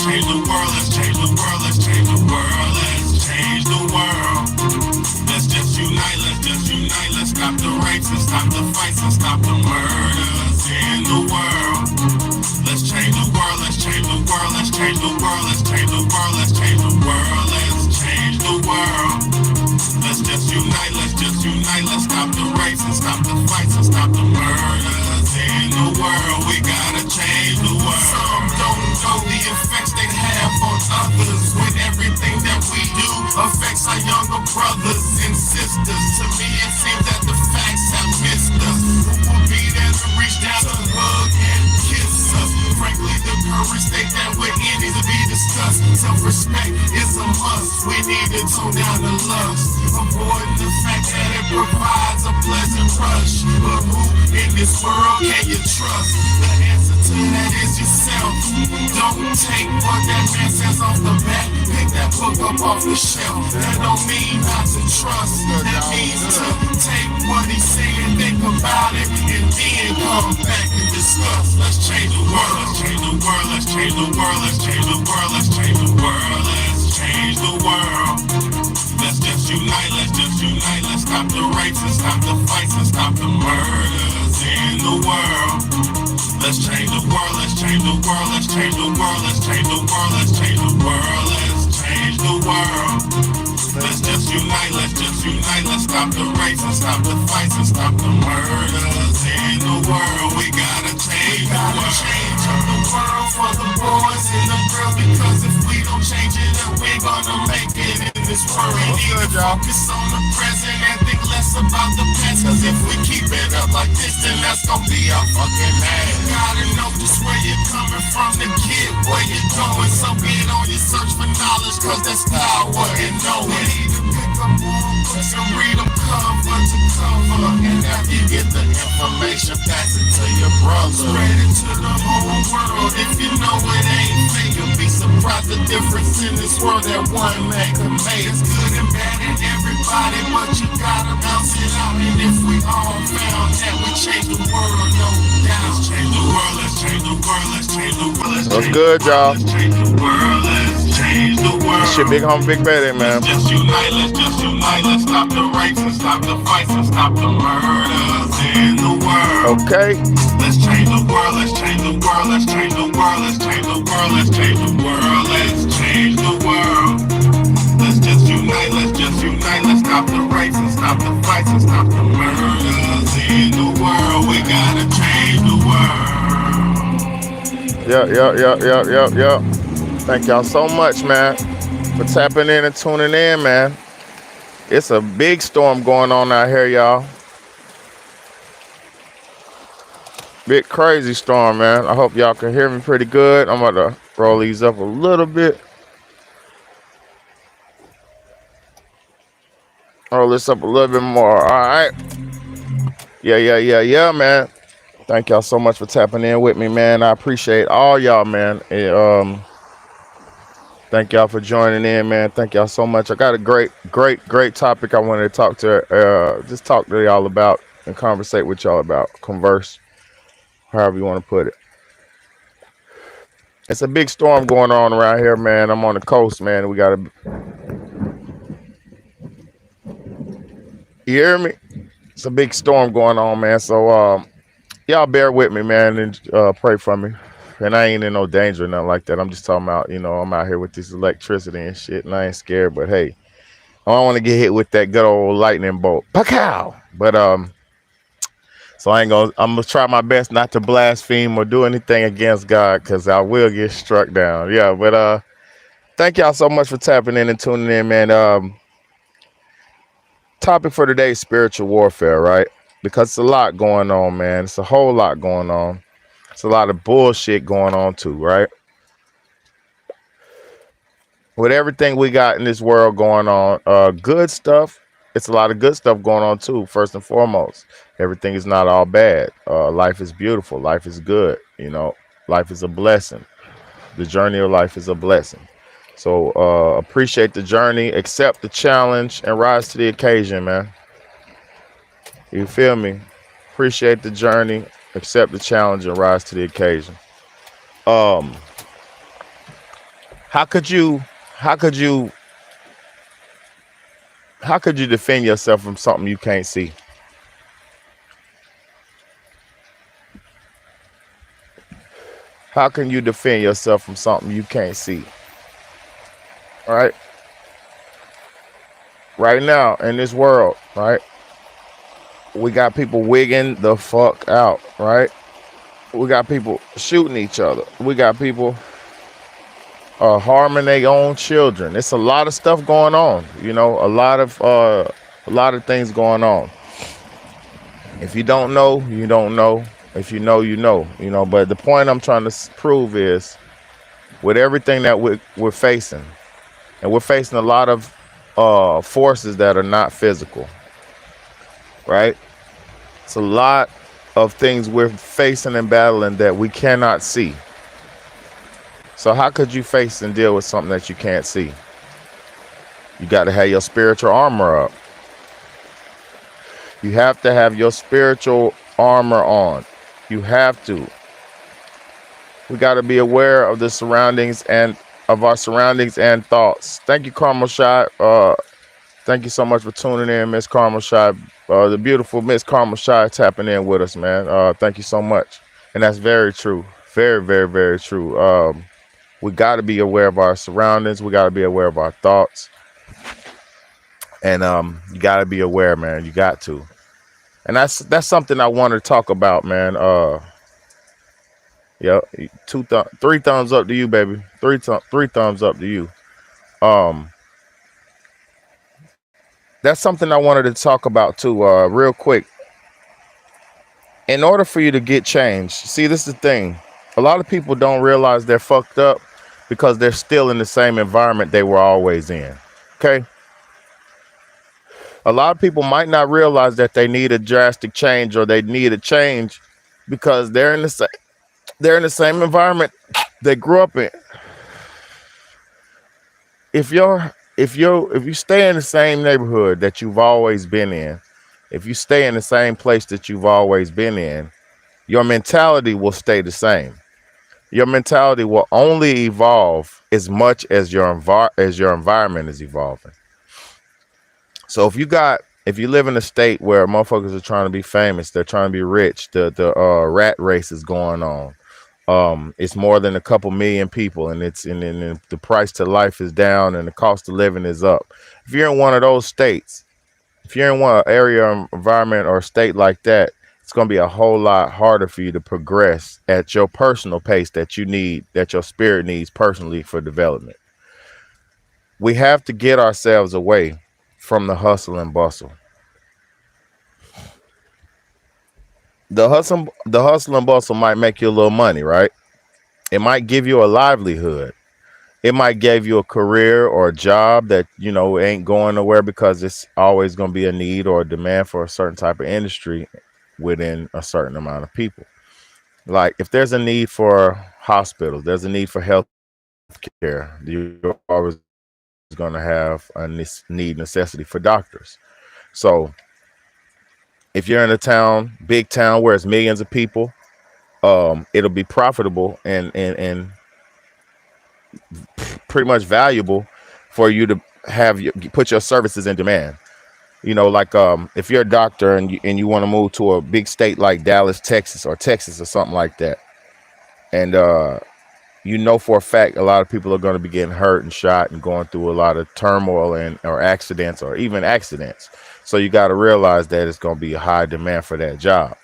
change the world, let's change the world, let's change the world, let's change the world. Let's just unite, let's stop the rapes and stop the fights and stop the murders in the world. Let's change the world, let's change the world, let's change the world, let's change the world, let's change the world, let's change the world. Let's just unite, let's stop the rapes and stop the fights and stop the murders in the world. We gotta change the world. Some don't know the effects they have on others when everything that we do affects our younger brothers and sisters. To me it seems that the facts have missed us. Who will be there to reach down to hug and kiss us? Frankly, the courage state that we're in needs to be discussed. Self-respect is a must. We need to tone down the lust, avoiding the fact that it provides a pleasant rush. But who in this world can you trust? The answer to that is yourself. Don't take what that man says off the bat. Pick that book up off the shelf. That don't mean not to trust. That means to take what he's saying, think about it, and then come back and discuss. Let's change the world, let's change the world, let's change the world, let's change the world, let's change the world, let's change the world. Let's just unite, let's stop the rapes and stop the fights and stop the murders in the world. Let's change the world, let's change the world, let's change the world, let's change the world, let's change the world, let's change the world. Let's just unite, let's stop the rapes and stop the fights and stop the murders in the world. We gotta change the world. Change up the world for the boys and the girls, because if we don't change it up, we're gonna make it in this world. We need to focus on the present and think less about the past, cause if we keep it up like this, then that's gonna be our fucking ass. You gotta know just where you're coming from to get where you're going, so get on your search for knowledge, cause that's power in knowing. You need to pick up more books and read them cover to cover, and after you get the information, pass it to your brother. Spread it to the whole world. If you know it ain't fake, you'll be surprised the difference in this world that one man can make. It's good and bad in everybody, but you gotta bounce it out. And if we all found that we change the world, no doubt. Let's change the world, let's change the world, let's change the world, let's What's change good, the world, y'all? let's change the world, let's change the world. This shit big home, big BAYDAY, man. Let's just unite, let's stop the rapes and stop the fights and stop the murders in the world. Okay. Let's change the world, let's change the world, let's change the world, let's change the world, let's change the world, let's change the world. Let's just unite, let's stop the rapes and stop the fights and stop the murders in the world. We gotta change the world. Yeah. Thank y'all so much, man, for tapping in and tuning in, man. It's a big storm going on out here, y'all. Big crazy storm, man. I hope y'all can hear me pretty good. I'm about to roll these up a little bit. Roll this up a little bit more. All right. Yeah, man. Thank y'all so much for tapping in with me, man. I appreciate all y'all, man. Thank y'all for joining in, man. Thank y'all so much. I got a great topic I wanted to talk to y'all about and conversate with y'all about. Converse, however you want to put it. It's a big storm going on around here, man. I'm on the coast, man. You hear me? It's a big storm going on, man. So y'all bear with me, man, and pray for me. And I ain't in no danger or nothing like that. I'm just talking about, I'm out here with this electricity and shit, and I ain't scared. But hey, I don't want to get hit with that good old lightning bolt. Pacow! But so I'm gonna try my best not to blaspheme or do anything against God, because I will get struck down. Yeah, but thank y'all so much for tapping in and tuning in, man. Topic for today is spiritual warfare, right? Because it's a lot going on, man. It's a whole lot going on. It's a lot of bullshit going on too, right? With everything we got in this world going on, good stuff. It's a lot of good stuff going on too. First and foremost, everything is not all bad. Life is beautiful. Life is good. Life is a blessing. The journey of life is a blessing. So appreciate the journey, accept the challenge, and rise to the occasion, man. You feel me? Appreciate the journey, accept the challenge, and rise to the occasion. How could you how could you how could you defend yourself from something you can't see? How can you defend yourself from something you can't see? All right. Right now in this world, right? We got people wigging the fuck out, right? We got people shooting each other. We got people harming their own children. It's a lot of stuff going on. A lot of things going on. If you don't know, you don't know. If you know, you know. But the point I'm trying to prove is, with everything that we're facing, and we're facing a lot of forces that are not physical, right? It's a lot of things we're facing and battling that we cannot see. So how could you face and deal with something that you can't see? You got to have your spiritual armor up. You have to have your spiritual armor on. You have to. We got to be aware of the surroundings and of our surroundings and thoughts. Thank you, Carmel Shot. Thank you so much for tuning in, Miss Carmel Shot. The beautiful Miss Carmel Shot tapping in with us, man. Thank you so much. And that's very true. Very, very, very true. We got to be aware of our surroundings. We got to be aware of our thoughts. And you got to be aware, man. You got to. And that's something I want to talk about, man. Yeah, three thumbs up to you, baby. Three thumbs up to you. Um, that's something I wanted to talk about too, real quick. In order for you to get change, see, this is the thing. A lot of people don't realize they're fucked up because they're still in the same environment they were always in. Okay. A lot of people might not realize that they need a drastic change or they need a change because they're in the same environment they grew up in. If you stay in the same neighborhood that you've always been in, if you stay in the same place that you've always been in, your mentality will stay the same. Your mentality will only evolve as much as your environment is evolving. So if you live in a state where motherfuckers are trying to be famous, they're trying to be rich, the rat race is going on. It's more than a couple million people, and the price to life is down, and the cost of living is up. If you're in one of those states, if you're in one area, environment, or state like that, it's going to be a whole lot harder for you to progress at your personal pace that your spirit needs personally for development. We have to get ourselves away from the hustle and bustle. The hustle and bustle might make you a little money, right? It might give you a livelihood. It might give you a career or a job that ain't going nowhere because it's always going to be a need or a demand for a certain type of industry within a certain amount of people. Like if there's a need for hospitals, there's a need for healthcare. You're always going to have necessity for doctors. So if you're in a big town where it's millions of people, it'll be profitable and pretty much valuable for you to put your services in demand. Like if you're a doctor and you want to move to a big state like Dallas, Texas or something like that, and for a fact a lot of people are going to be getting hurt and shot and going through a lot of turmoil or accidents or even accidents. So you got to realize that it's going to be a high demand for that job.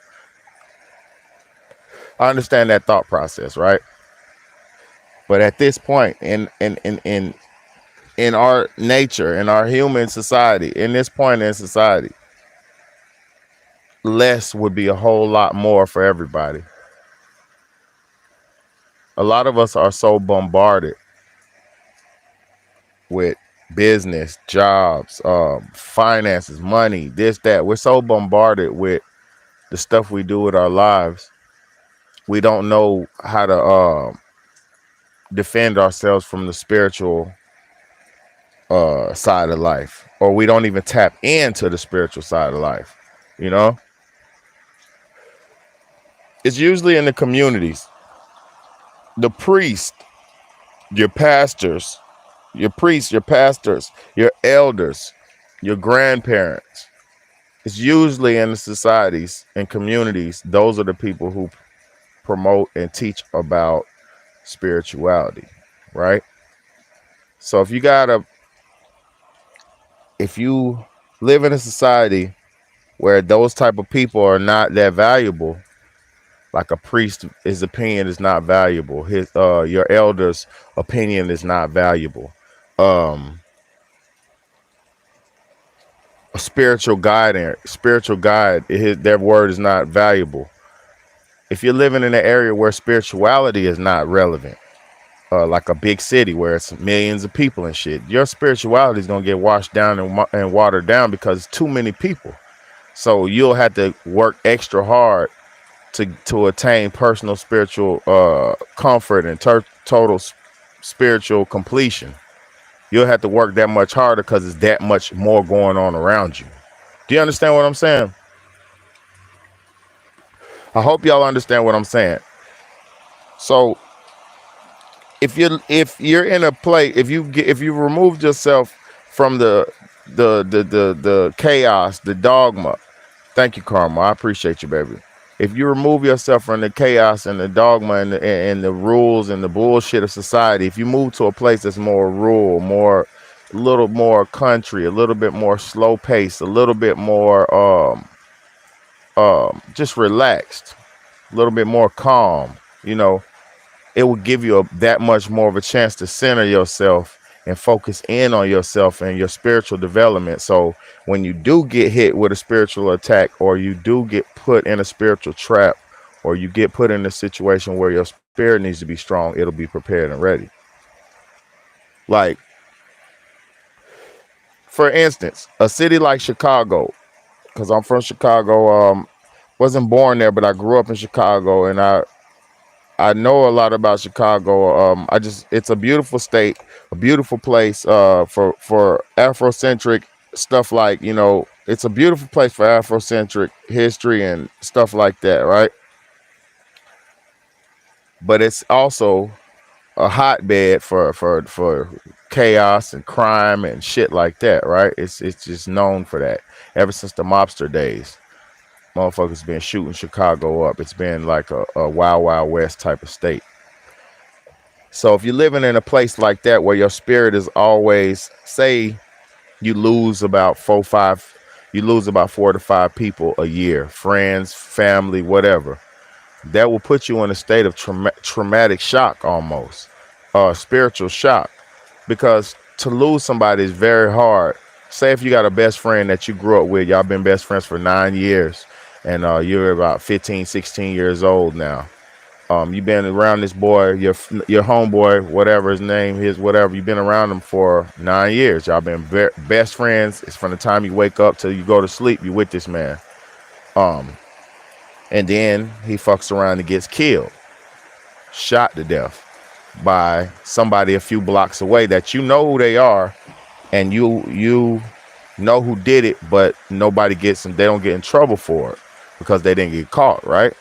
I understand that thought process, right? But at this point in our nature, in our human society, in this point in society, less would be a whole lot more for everybody. A lot of us are so bombarded with business, jobs, finances, money, this, that. We're so bombarded with the stuff we do with our lives. We don't know how to defend ourselves from the spiritual side of life, or we don't even tap into the spiritual side of life. You know, it's usually in the communities. The priest Your pastors, your priests, your pastors, your elders, your grandparents. It's usually in the societies and communities, those are the people who promote and teach about spirituality, right? So if you live in a society where those type of people are not that valuable, like a priest, his opinion is not valuable. Your elders' opinion is not valuable. Um, a spiritual guide, their word is not valuable. If you're living in an area where spirituality is not relevant, like a big city where it's millions of people and shit, your spirituality is gonna get washed down and watered down because it's too many people. So you'll have to work extra hard to attain personal spiritual comfort and total spiritual completion. You'll have to work that much harder because it's that much more going on around you. Do you understand what I'm saying? I hope y'all understand what I'm saying. So if you're in a place, if you removed yourself from the chaos, the dogma. Thank you, Karma. I appreciate you, baby. If you remove yourself from the chaos and the dogma and the rules and the bullshit of society, if you move to a place that's more rural, a little more country, a little bit more slow pace, a little bit more just relaxed, a little bit more calm, you know, it will give you that much more of a chance to center yourself and focus in on yourself and your spiritual development. So when you do get hit with a spiritual attack, or you do get put in a spiritual trap, or you get put in a situation where your spirit needs to be strong, it'll be prepared and ready. Like, for instance, a city like Chicago, because I'm from Chicago. Wasn't born there, but I grew up in Chicago, and I know a lot about Chicago. It's a beautiful state, a beautiful place for Afrocentric stuff. Like, it's a beautiful place for Afrocentric history and stuff like that, right? But it's also a hotbed for chaos and crime and shit like that, right? It's just known for that ever since the mobster days. Motherfuckers been shooting Chicago up. It's been like a wild, wild west type of state. So if you're living in a place like that where your spirit is always, say you lose about you lose about 4 to 5 people a year, friends, family, whatever, that will put you in a state of traumatic shock almost, spiritual shock, because to lose somebody is very hard. Say if you got a best friend that you grew up with, y'all been best friends for 9 years, and you're about 15, 16 years old now. You've been around this boy, your homeboy, whatever his name is, whatever. You've been around him for 9 years. Y'all been best friends. It's from the time you wake up till you go to sleep. You with this man. Um, and then he fucks around and gets killed, shot to death by somebody a few blocks away that you know who they are, and you know who did it, but nobody gets them. They don't get in trouble for it because they didn't get caught, right?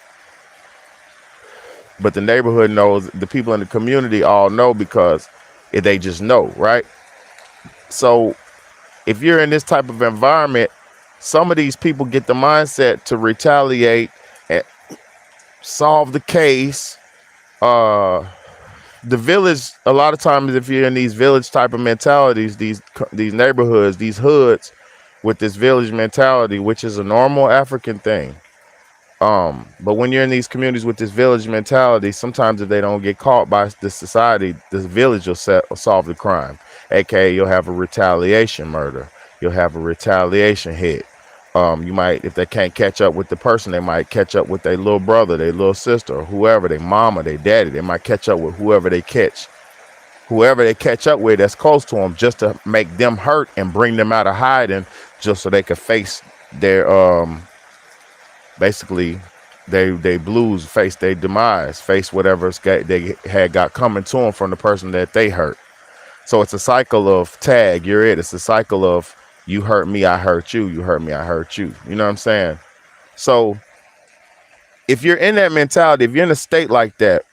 But the neighborhood knows, the people in the community all know because they just know, right? So if you're in this type of environment, some of these people get the mindset to retaliate and solve the case. The village, a lot of times, if you're in these village type of mentalities, these neighborhoods, these hoods with this village mentality, which is a normal African thing. But when you're in these communities with this village mentality, sometimes if they don't get caught by the society, the village will solve the crime. AKA, you'll have a retaliation murder. You'll have a retaliation hit. You might, if they can't catch up with the person, they might catch up with their little brother, their little sister, or whoever, their mama, their daddy. They might catch up with whoever they catch up with that's close to them, just to make them hurt and bring them out of hiding, just so they could face their basically they blues, face their demise, face whatever they had got coming to them from the person that they hurt. So it's a cycle of tag, you're it. It's a cycle of you hurt me, I hurt you. You hurt me, I hurt you. You know what I'm saying? So if you're in that mentality, if you're in a state like that,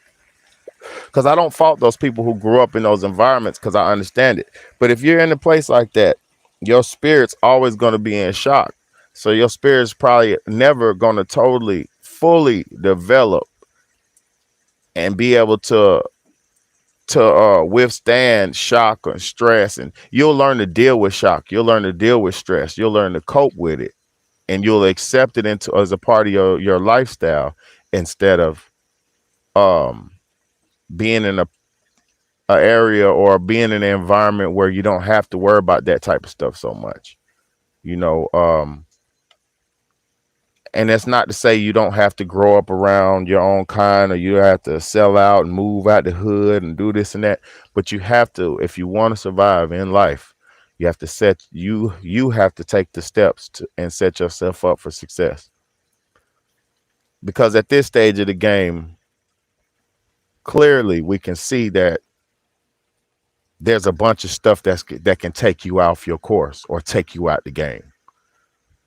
Because I don't fault those people who grew up in those environments because I understand it. But if you're in a place like that, your spirit's always going to be in shock. So your spirit's probably never going to totally, fully develop and be able to withstand shock or stress. And you'll learn to deal with shock. You'll learn to deal with stress. You'll learn to cope with it, and you'll accept it into as a part of your lifestyle instead of um being in a area or being in an environment where you don't have to worry about that type of stuff so much. You know, and that's not to say you don't have to grow up around your own kind or you have to sell out and move out the hood and do this and that. But you have to, if you want to survive in life, you have to you have to take the steps to and set yourself up for success. Because at this stage of the game, clearly we can see that there's a bunch of stuff that can take you off your course or take you out the game.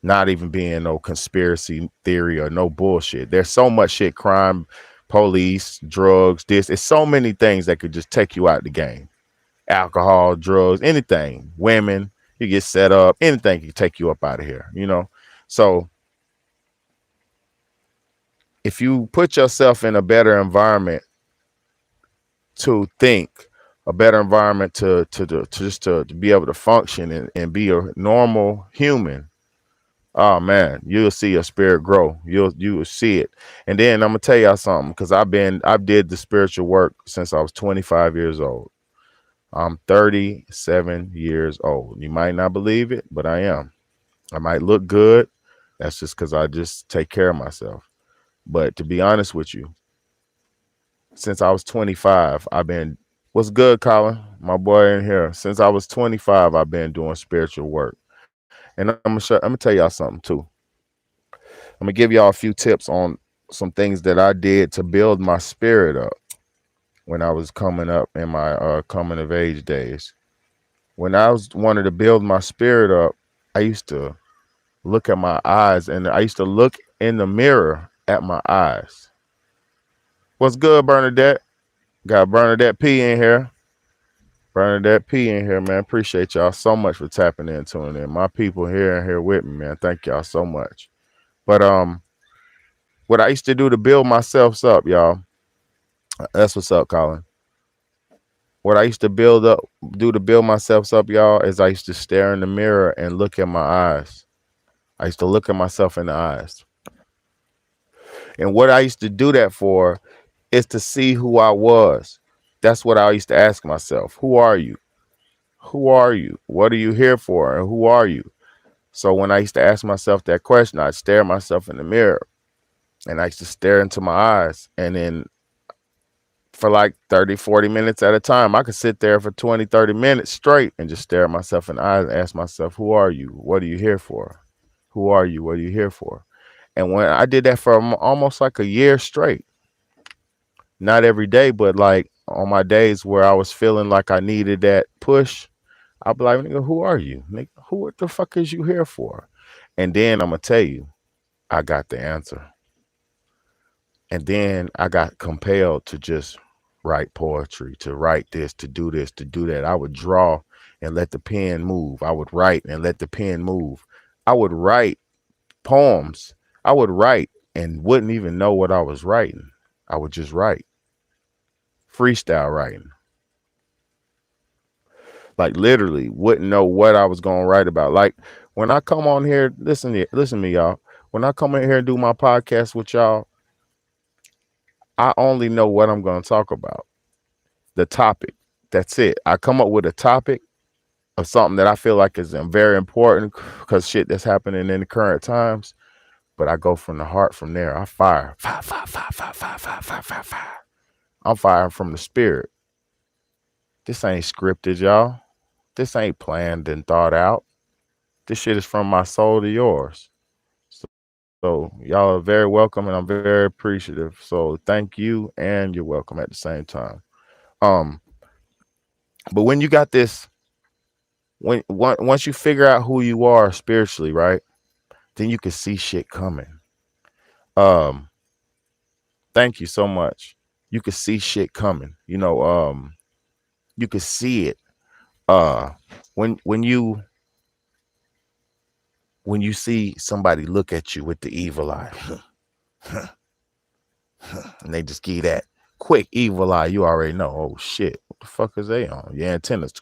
Not even being no conspiracy theory or no bullshit. There's so much shit, crime, police, drugs, this. It's so many things that could just take you out the game. Alcohol, drugs, anything. Women, you get set up, anything can take you up out of here, you know? So if you put yourself in a better environment to think, a better environment to be able to function and be a normal human. Oh man, you'll see your spirit grow. You will see it. And then I'm gonna tell y'all something, because I did the spiritual work since I was 25 years old. I'm 37 years old. You might not believe it, but I am. I might look good. That's just because I just take care of myself. But to be honest with you, since I was 25, I've been what's good, Colin, my boy in here. Since I was 25, I've been doing spiritual work. And I'm gonna tell y'all something too. I'm gonna give y'all a few tips on some things that I did to build my spirit up when I was coming up in my coming of age days. When I was wanted to build my spirit up, I used to look at my eyes and I used to look in the mirror at my eyes. What's good, Bernadette? Got Bernadette P in here. Bernadette P in here, man. Appreciate y'all so much for tapping in, tuning in. My people here and here with me, man. Thank y'all so much. But what I used to do to build myself up, y'all. That's what's up, Colin. What I used to do to build myself up, y'all, is I used to stare in the mirror and look at my eyes. I used to look at myself in the eyes. And what I used to do that for is to see who I was. That's what I used to ask myself. Who are you? Who are you? What are you here for? And who are you? So when I used to ask myself that question, I'd stare myself in the mirror and I used to stare into my eyes. And then for like 30, 40 minutes at a time, I could sit there for 20, 30 minutes straight and just stare at myself in the eyes and ask myself, who are you? What are you here for? Who are you? What are you here for? And when I did that for almost like a year straight, not every day, but like on my days where I was feeling like I needed that push, I'll be like, nigga, who are you? Nigga, who what the fuck is you here for? And then I'm gonna tell you, I got the answer. And then I got compelled to just write poetry, to write this, to do this, to do that. I would draw and let the pen move. I would write and let the pen move. I would write poems. I would write and wouldn't even know what I was writing. I would just write. Freestyle writing. Like literally wouldn't know what I was gonna write about. Like when I come on here, listen to me, y'all. When I come in here and do my podcast with y'all, I only know what I'm gonna talk about. The topic. That's it. I come up with a topic of something that I feel like is very important because shit that's happening in the current times. But I go from the heart from there. I fire. Fire, fire, fire, fire, fire, fire, fire, fire, fire. I'm firing from the spirit. This ain't scripted, y'all. This ain't planned and thought out. This shit is from my soul to yours. So y'all are very welcome and I'm very appreciative. So thank you and you're welcome at the same time. Um, but when you got this, once you figure out who you are spiritually, right? Then you can see shit coming. Um, Thank you so much. You could see shit coming. You could see it. Uh, when you see somebody look at you with the evil eye, and they just give that quick evil eye, you already know. Oh shit, what the fuck is they on? Your antennas.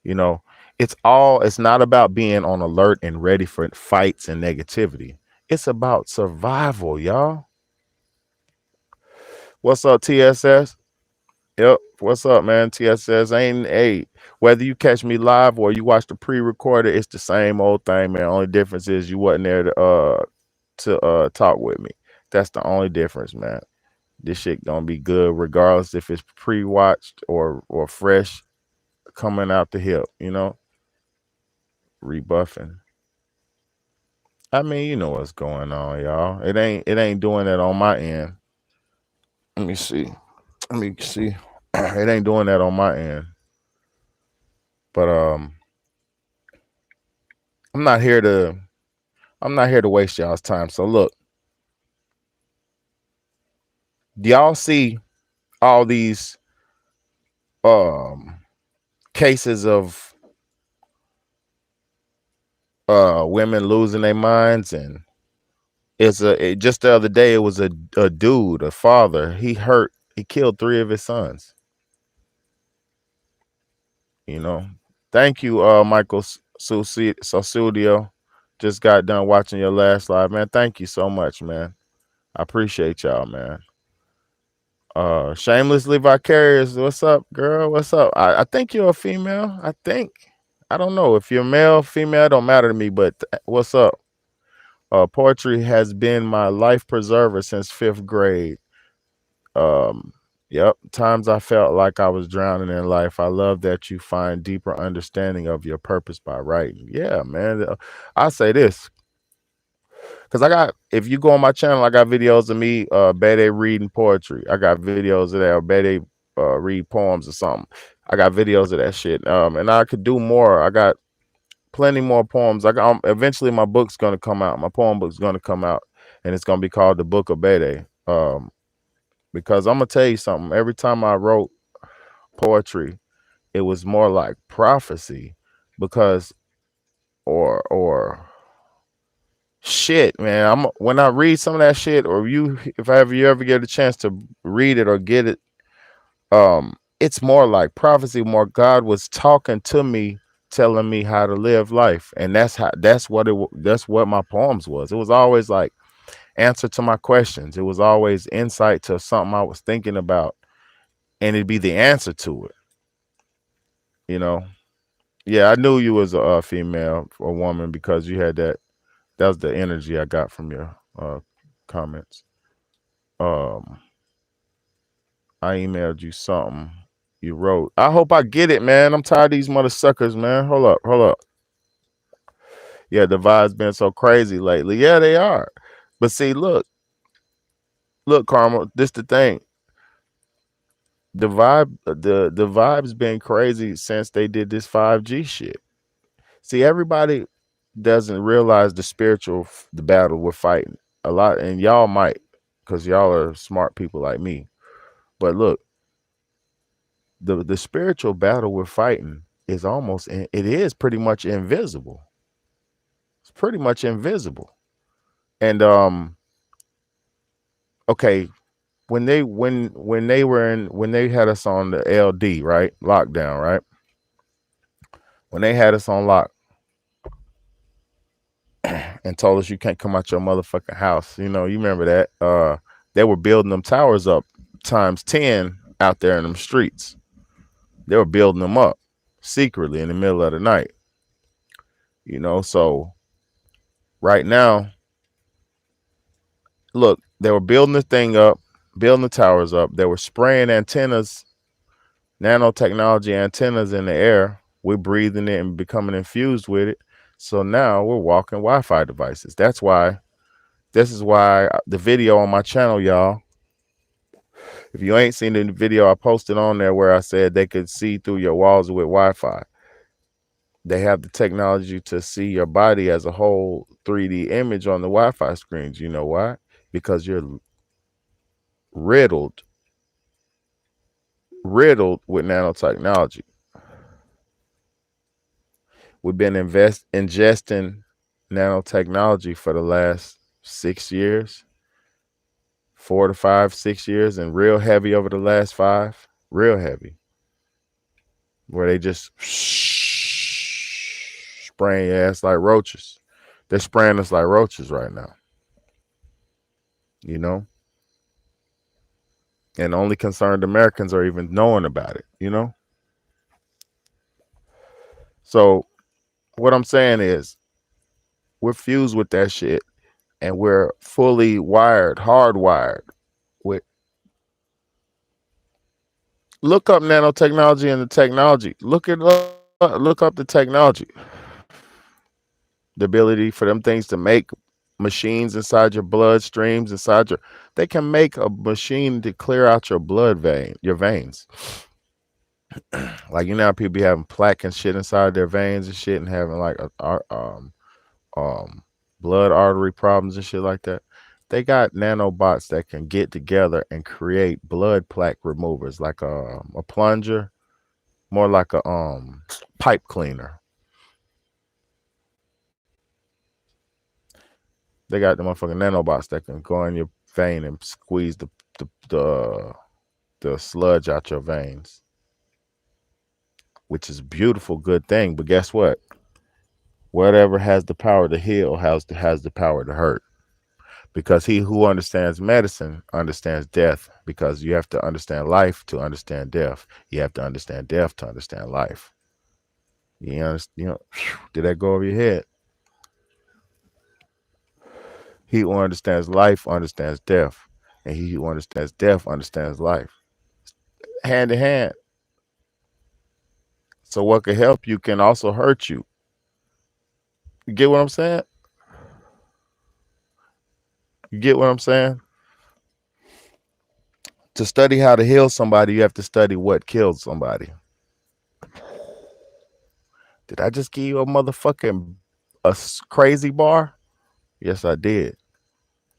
You know, it's not about being on alert and ready for fights and negativity. It's about survival, y'all. What's up, TSS? Yep. What's up, man? TSS ain't eight. Whether you catch me live or you watch the pre-recorded, it's the same old thing, man. Only difference is you wasn't there to talk with me. That's the only difference, man. This shit gonna be good regardless if it's pre-watched or fresh coming out the hip, rebuffing. I mean, you know what's going on, y'all. It ain't doing that on my end. Let me see. Let me see. It ain't doing that on my end. But I'm not here to I'm not here to waste y'all's time. So look, do y'all see all these um cases of women losing their minds? And just the other day it was a dude, a father, he killed three of his sons, you know. Thank you, Michael Susudio. Just got done watching your last live, man. Thank you so much, man. I appreciate y'all, man. Shamelessly vicarious. What's up, girl? What's up? I think you're a female. I think. I don't know if you're male, female. Don't matter to me. But what's up? Poetry has been my life preserver since fifth grade. Um, yep. Times I felt like I was drowning in life. I love that you find deeper understanding of your purpose by writing. Yeah, man. I say this because if you go on my channel, I got videos of me, BAYDAY reading poetry. I got videos of that, or BAYDAY read poems or something. I got videos of that shit. And I could do more. I got plenty more poems. Eventually my book's gonna come out. My poem book's gonna come out, and it's gonna be called The Book of BAYDAY. Because I'm gonna tell you something. Every time I wrote poetry, it was more like prophecy, because or shit, man. When I read some of that shit, or if you ever get a chance to read it or get it, it's more like prophecy. More God was talking to me, telling me how to live life, and that's what my poems was. It was always like answer to my questions. It was always insight to something I was thinking about, and it'd be the answer to it. You know, yeah, I knew you was a female or woman because you had that. That was the energy I got from your comments. Um, I emailed you something you wrote. I hope I get it, man. I'm tired of these mother suckers, man. Hold up. Yeah, the vibe's been so crazy lately. Yeah, they are. But see, look, Karma. This the thing. The vibe's been crazy since they did this 5G shit. See, everybody doesn't realize the battle we're fighting a lot, and y'all might, because y'all are smart people like me. But look, the spiritual battle we're fighting it is pretty much invisible. It's pretty much invisible. And okay, when they had us on the LD, right, lockdown, right, when they had us on lock and told us you can't come out your motherfucking house, you remember that. They were building them towers up times 10 out there in them streets. They were building them up secretly in the middle of the night. So right now, look, they were building the thing up, building the towers up. They were spraying antennas, nanotechnology antennas in the air. We're breathing it and becoming infused with it. So now we're walking Wi-Fi devices. This is why the video on my channel, y'all, if you ain't seen the video I posted on there where I said they could see through your walls with Wi-Fi, they have the technology to see your body as a whole 3D image on the Wi-Fi screens. You know why? Because riddled, riddled with nanotechnology. We've been ingesting nanotechnology for the last 6 years, 4 to 5, 6 years, and real heavy over the last five, real heavy, where they just spraying your ass like roaches. They're spraying us like roaches right now, you know? And only concerned Americans are even knowing about it, you know? So what I'm saying is we're fused with that shit and we're fully wired, hardwired with look up nanotechnology and the technology. Look up the technology. The ability for them things to make machines inside your bloodstreams, inside your they can make a machine to clear out your blood vein, your veins. Like you know how people be having plaque and shit inside their veins and shit and having like um blood artery problems and shit like that. They got nanobots that can get together and create blood plaque removers, like a plunger, more like a pipe cleaner. They got the motherfucking nanobots that can go in your vein and squeeze the the sludge out your veins, which is a beautiful, good thing. But guess what? Whatever has the power to heal has the power to hurt. Because he who understands medicine understands death. Because you have to understand life to understand death. You have to understand death to understand life. You understand? You know, did that go over your head? He who understands life understands death, and he who understands death understands life. Hand in hand. So what could help you can also hurt you. You get what I'm saying? You get what I'm saying? To study how to heal somebody, you have to study what killed somebody. Did I just give you a motherfucking crazy bar? Yes, I did.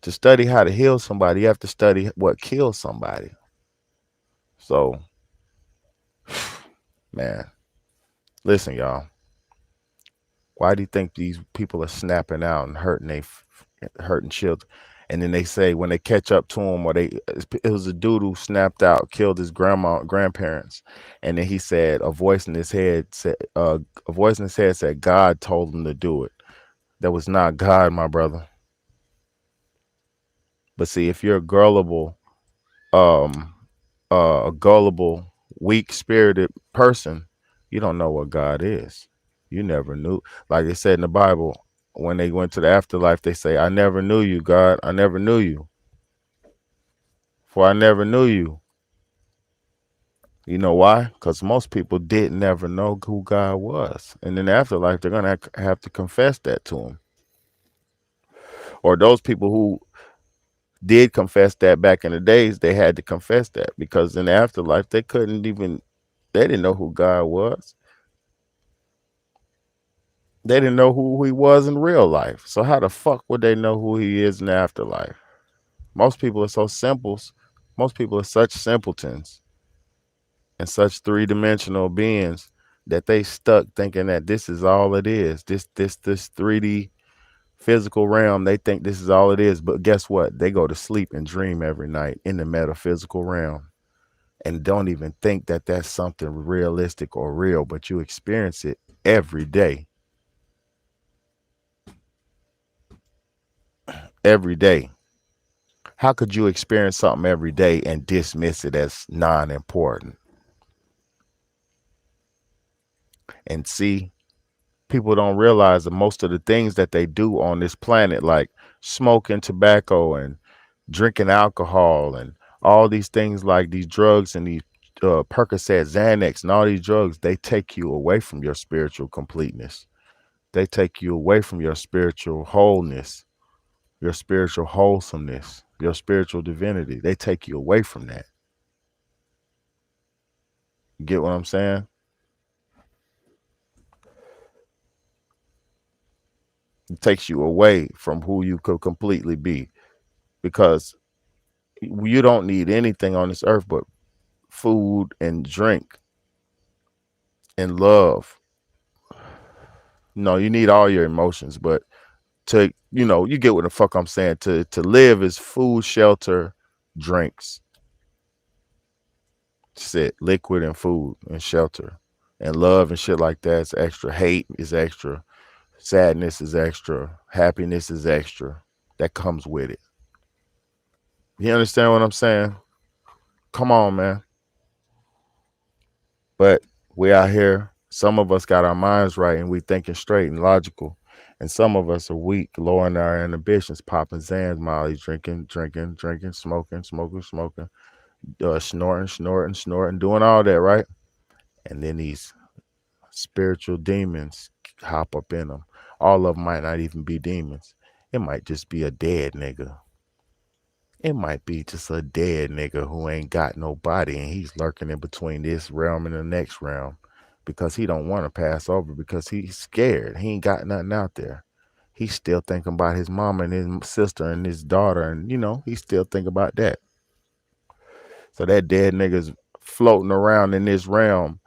To study how to heal somebody, you have to study what killed somebody. So, man, listen, y'all. Why do you think these people are snapping out and hurting children? And then they say when they catch up to him, or it was a dude who snapped out, killed his grandparents, and then he said a voice in his head said God told him to do it. That was not God, my brother. But see, if you're um, a gullible, weak-spirited person, you don't know what God is. You never knew. Like they said in the Bible, when they went to the afterlife, they say, "I never knew you, God. I never knew you, for I never knew you." You know why? Because most people did never know who God was, and in the afterlife, they're gonna have to confess that to him. Or those people who did confess that back in the days, they had to confess that because in the afterlife they couldn't even they didn't know who God was. They didn't know who he was in real life. So how the fuck would they know who he is in the afterlife? Most people are so simple. Most people are such simpletons and such three-dimensional beings that they stuck thinking that this is all it is. This 3D physical realm, they think this is all it is. But guess what? They go to sleep and dream every night in the metaphysical realm and don't even think that that's something realistic or real, but you experience it every day. Every day. How could you experience something every day and dismiss it as non-important? And see, people don't realize that most of the things that they do on this planet, like smoking tobacco and drinking alcohol and all these things like these drugs and these Percocet, Xanax, and all these drugs, they take you away from your spiritual completeness. They take you away from your spiritual wholeness, your spiritual wholesomeness, your spiritual divinity. They take you away from that. You get what I'm saying? It takes you away from who you could completely be because You don't need anything on this earth but food and drink and love. No, you need all your emotions, but you get what the fuck I'm saying. To live is food, shelter, drinks, sit, liquid and food and shelter. And love and shit like that is extra. Hate is extra. Sadness is extra. Happiness is extra. That comes with it. You understand what I'm saying? Come on, man. But we out here, some of us got our minds right and we thinking straight and logical. And some of us are weak, lowering our inhibitions, popping Zans, Molly, drinking, smoking, snorting, doing all that, right? And then these spiritual demons hop up in them. All of them might not even be demons. It might just be a dead nigga. It might be just a dead nigga who ain't got no body and he's lurking in between this realm and the next realm because he don't want to pass over because he's scared. He ain't got nothing out there. He's still thinking about his mama and his sister and his daughter and he's still thinking about that. So that dead nigga's floating around in this realm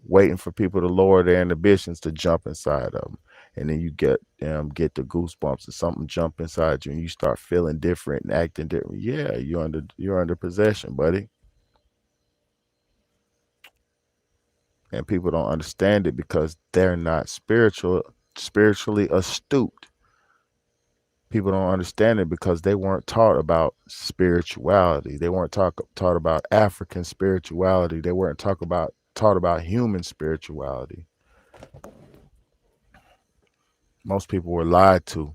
waiting for people to lower their inhibitions to jump inside of them. And then you get the goosebumps or something jump inside you and you start feeling different and acting different. Yeah, you're under possession, buddy. And people don't understand it because they're not spiritually astute. People don't understand it because they weren't taught about spirituality. They weren't taught about African spirituality. They weren't taught about human spirituality. Most people were lied to.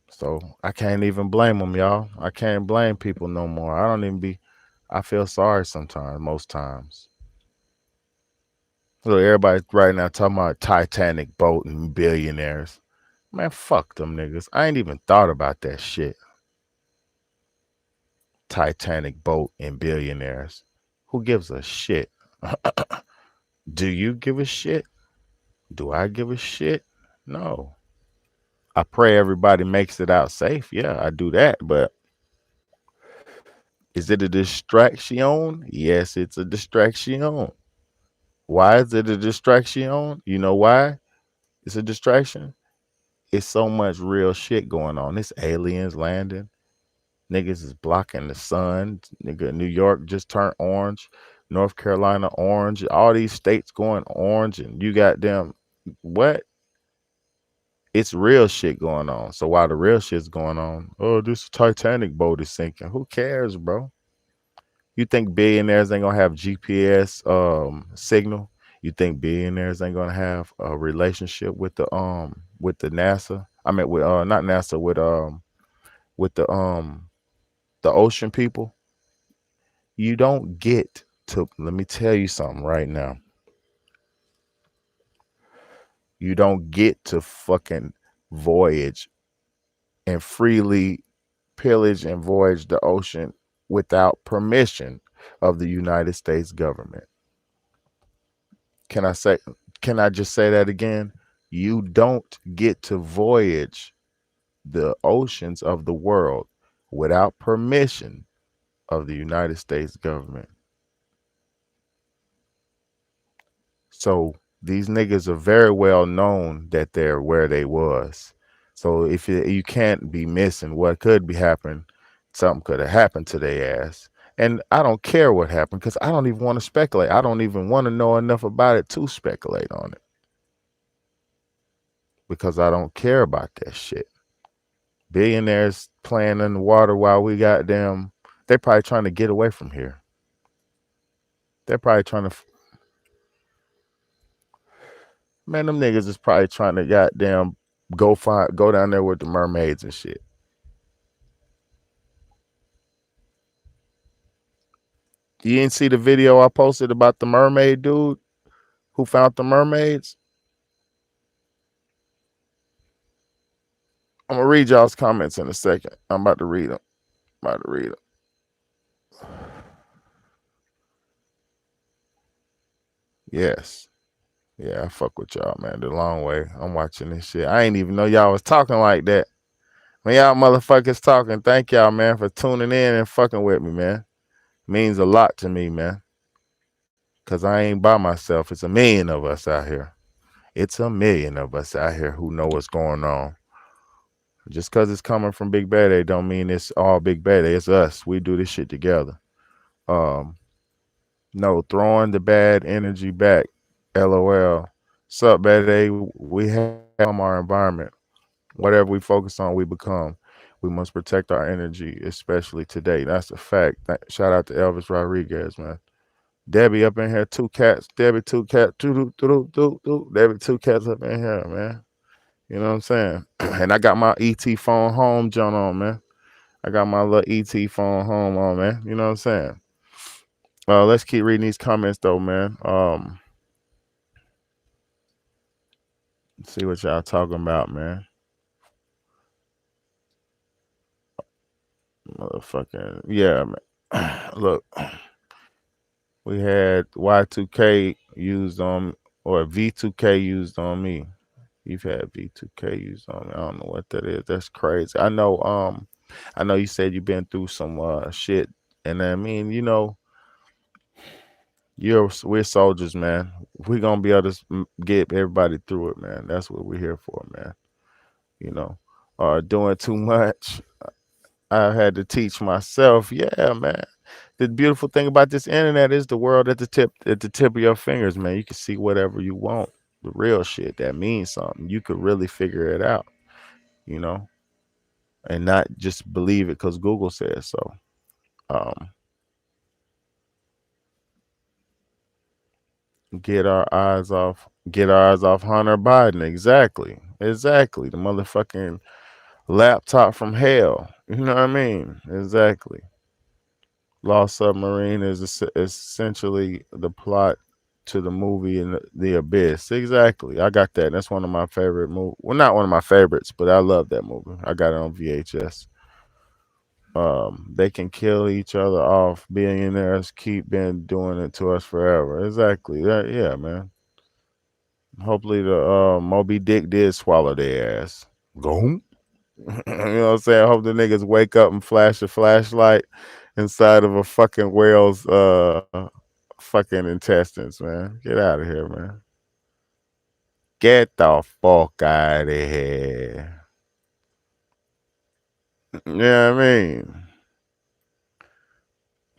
So I can't even blame them, y'all. I can't blame people no more. I feel sorry sometimes, most times. Look, everybody right now talking about Titanic boat and billionaires. Man, fuck them niggas. I ain't even thought about that shit. Titanic boat and billionaires. Who gives a shit? Do you give a shit? Do I give a shit? No. I pray everybody makes it out safe. Yeah, I do that. But is it a distraction? Yes, it's a distraction. Why is it a distraction? You know why it's a distraction? It's so much real shit going on. It's aliens landing. Niggas is blocking the sun. Nigga, New York just turned orange. North Carolina orange. All these states going orange, and you got them. What? It's real shit going on. So while the real shit's going on, oh, this Titanic boat is sinking. Who cares, bro? You think billionaires ain't gonna have GPS signal? You think billionaires ain't gonna have a relationship with the NASA? I mean with not NASA with the ocean people? You don't get to let me tell you something right now. You don't get to fucking voyage and freely pillage and voyage the ocean without permission of the United States government. Can I say can I just say that again? You don't get to voyage the oceans of the world without permission of the United States government. So these niggas are very well known that they're where they was. So if you can't be missing what could be happening, something could have happened to their ass. And I don't care what happened because I don't even want to speculate. I don't even want to know enough about it to speculate on it because I don't care about that shit. Billionaires playing in the water while we got them. They're probably trying to get away from here. They're probably trying to, man, them niggas is probably trying to goddamn go down there with the mermaids and shit. You didn't see the video I posted about the mermaid dude who found the mermaids? I'm gonna read y'all's comments in a second. I'm about to read them. I'm about to read them. Yes. Yeah, I fuck with y'all, man. The long way. I'm watching this shit. I ain't even know y'all was talking like that. When y'all motherfuckers talking, thank y'all, man, for tuning in and fucking with me, man. Means a lot to me, man. Cause I ain't by myself. It's a million of us out here. It's a million of us out here who know what's going on. Just cause it's coming from Big Bad don't mean it's all Big Bad. It's us. We do this shit together. Um, no, throwing the bad energy back. LOL. Sup, Bad? We have our environment. Whatever we focus on, we become. We must protect our energy, especially today. That's a fact. Shout out to Elvis Rodriguez, man. Debbie up in here, two cats. Debbie, two cats. Debbie, two cats up in here, man. You know what I'm saying? And I got my ET phone home, John on, man. I got my little ET phone home on, man. You know what I'm saying? Let's keep reading these comments though, man. See what y'all talking about, man. Motherfucking yeah, man. Look, we had Y2K used on or V2K used on me. You've had V2K used on me. I don't know what that is. That's crazy. I know you said you've been through some shit, and I mean, you know, we're soldiers, man. We're gonna be able to get everybody through it, man. That's what we're here for, man. You know, doing too much. I had to teach myself. Yeah, man. The beautiful thing about this internet is the world at the tip of your fingers, man. You can see whatever you want. The real shit that means something. You could really figure it out, you know, and not just believe it because Google says so. Um, get our eyes off Hunter Biden. Exactly. Exactly. The motherfucking laptop from hell. You know what I mean? Exactly. Lost Submarine is essentially the plot to the movie in the Abyss. Exactly. I got that. That's one of my favorite movies. Well, not one of my favorites, but I love that movie. I got it on VHS. They can kill each other off. Billionaires keep been doing it to us forever. Exactly. Yeah, man. Hopefully the Moby Dick did swallow their ass. Go. You know what I'm saying? I hope the niggas wake up and flash a flashlight inside of a fucking whale's fucking intestines, man. Get out of here, man. Get the fuck out of here. You know what I mean?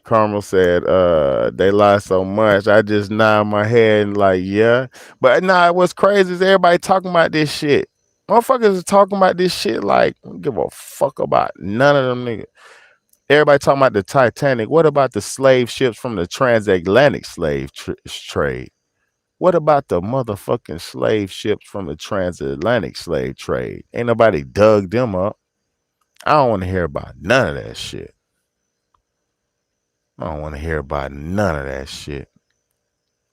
Carmel said, they lie so much. I just nod my head and like, yeah. But nah, what's crazy is everybody talking about this shit. Motherfuckers is talking about this shit like, I don't give a fuck about none of them niggas. Everybody talking about the Titanic. What about the slave ships from the transatlantic slave trade? What about the motherfucking slave ships from the transatlantic slave trade? Ain't nobody dug them up. I don't want to hear about none of that shit. I don't want to hear about none of that shit.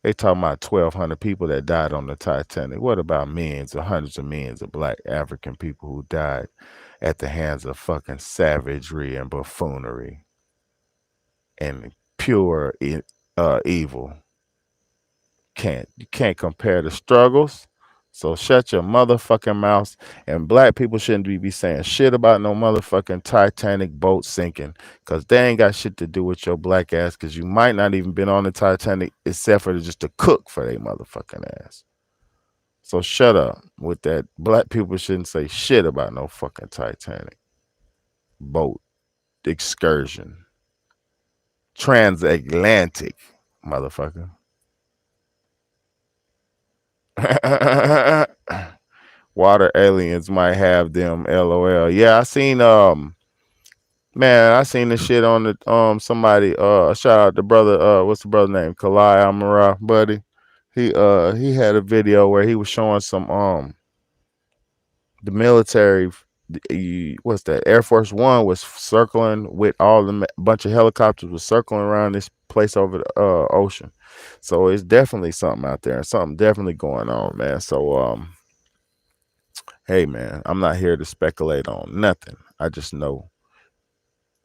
They talking about 1,200 people that died on the Titanic. What about millions or hundreds of millions of black African people who died at the hands of fucking savagery and buffoonery and pure evil? You can't compare the struggles. So shut your motherfucking mouth. And black people shouldn't be saying shit about no motherfucking Titanic boat sinking. Cause they ain't got shit to do with your black ass. Cause you might not even been on the Titanic except for just to cook for their motherfucking ass. So shut up with that. Black people shouldn't say shit about no fucking Titanic boat excursion. Transatlantic, motherfucker. Water aliens might have them. LOL. Yeah, I seen man, I seen the shit on the somebody shout out the brother what's the brother name? Kalai Amara, buddy. He had a video where he was showing some the military what's that? Air Force One was circling with all the bunch of helicopters was circling around this place over the ocean. So it's definitely something out there and something definitely going on, man. So hey man, I'm not here to speculate on nothing. I just know